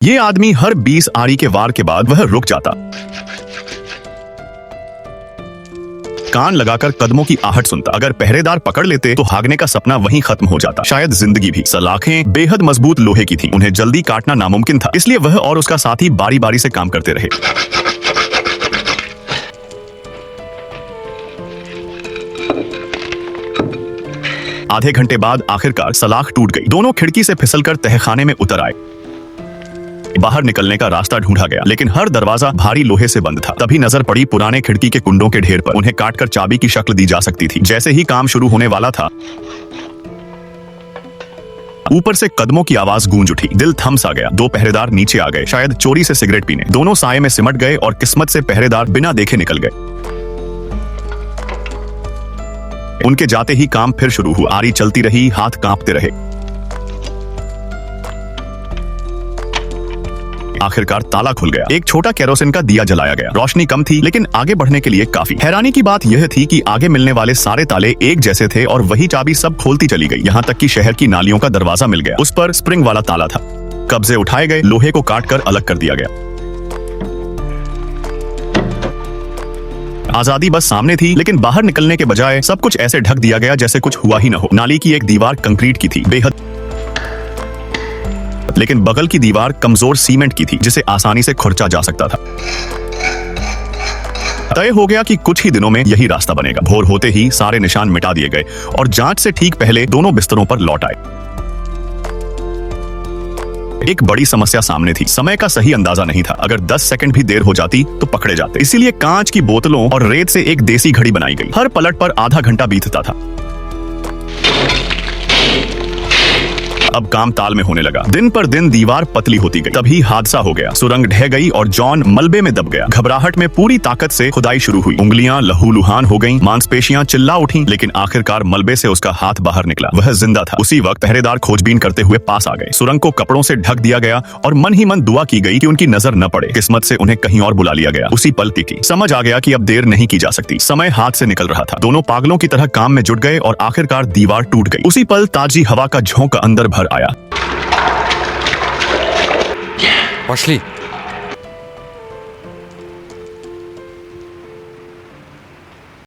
ये आदमी हर 20 आरी के वार के बाद वह रुक जाता, कान लगाकर कदमों की आहट सुनता। अगर पहरेदार पकड़ लेते तो भागने का सपना वहीं खत्म हो जाता, शायद जिंदगी भी। सलाखें बेहद मजबूत लोहे की थीं, उन्हें जल्दी काटना नामुमकिन था, इसलिए वह और उसका साथी बारी बारी से काम करते रहे। आधे घंटे बाद आखिरकार सलाख टूट गई। दोनों खिड़की से फिसलकर तहखाने में उतर आए। बाहर निकलने का रास्ता ढूंढा गया, लेकिन हर दरवाजा भारी लोहे से बंद था। तभी नजर पड़ी पुराने खिड़की के कुंडों के ढेर पर। उन्हें काटकर चाबी की शक्ल दी जा सकती थी। जैसे ही काम शुरू होने वाला था, ऊपर से कदमों की आवाज गूंज उठी। दिल थम सा गया। दो पहरेदार नीचे आ गए, शायद चोरी से सिगरेट पीने। दोनों साये में सिमट गए और किस्मत से पहरेदार बिना देखे निकल गए। उनके जाते ही काम फिर शुरू हुआ। आरी चलती रही, हाथ कांपते रहे। आखिरकार ताला खुल गया। एक छोटा केरोसिन का दिया जलाया गया। रोशनी कम थी, लेकिन आगे बढ़ने के लिए काफी। हैरानी की बात यह थी कि आगे मिलने वाले सारे ताले एक जैसे थे और वही चाबी सब खोलती चली गई। यहाँ तक कि शहर की नालियों का दरवाजा मिल गया। उस पर स्प्रिंग वाला ताला था। कब्जे उठाए गए, लोहे को काटकर अलग कर दिया गया। आजादी बस सामने थी, लेकिन बाहर निकलने के बजाय सब कुछ ऐसे ढक दिया गया जैसे कुछ हुआ ही न हो। नाली की एक दीवार कंक्रीट की थी, बेहद, लेकिन बगल की दीवार कमजोर सीमेंट की थी, जिसे आसानी से खुरचा जा सकता था। तय हो गया कि कुछ ही दिनों में यही रास्ता बनेगा। भोर होते ही सारे निशान मिटा दिए गए और जांच से ठीक पहले दोनों बिस्तरों पर लौट आए। एक बड़ी समस्या सामने थी। समय का सही अंदाजा नहीं था। अगर 10 सेकंड भी देर हो जाती तो पकड़े जाते। इसीलिए कांच की बोतलों और रेत से एक देसी घड़ी बनाई गई। हर पलट पर आधा घंटा बीतता था। अब काम ताल में होने लगा। दिन पर दिन दीवार पतली होती गई। तभी हादसा हो गया। सुरंग ढह गई और जॉन मलबे में दब गया। घबराहट में पूरी ताकत से खुदाई शुरू हुई। उंगलियां लहूलुहान हो गईं, मांसपेशियां चिल्ला उठीं, लेकिन आखिरकार मलबे से उसका हाथ बाहर निकला। वह जिंदा था। उसी वक्त पहरेदार खोजबीन करते हुए पास आ गए। सुरंग को कपड़ों से ढक दिया गया और मन ही मन दुआ की गई कि उनकी नजर न पड़े। किस्मत से उन्हें कहीं और बुला लिया गया। उसी पल की समझ आ गया कि अब देर नहीं की जा सकती। समय हाथ से निकल रहा था। दोनों पागलों की तरह काम में जुट गए और आखिरकार दीवार टूट गई। उसी पल ताजी हवा का झोंका अंदर भर आया। Пошли.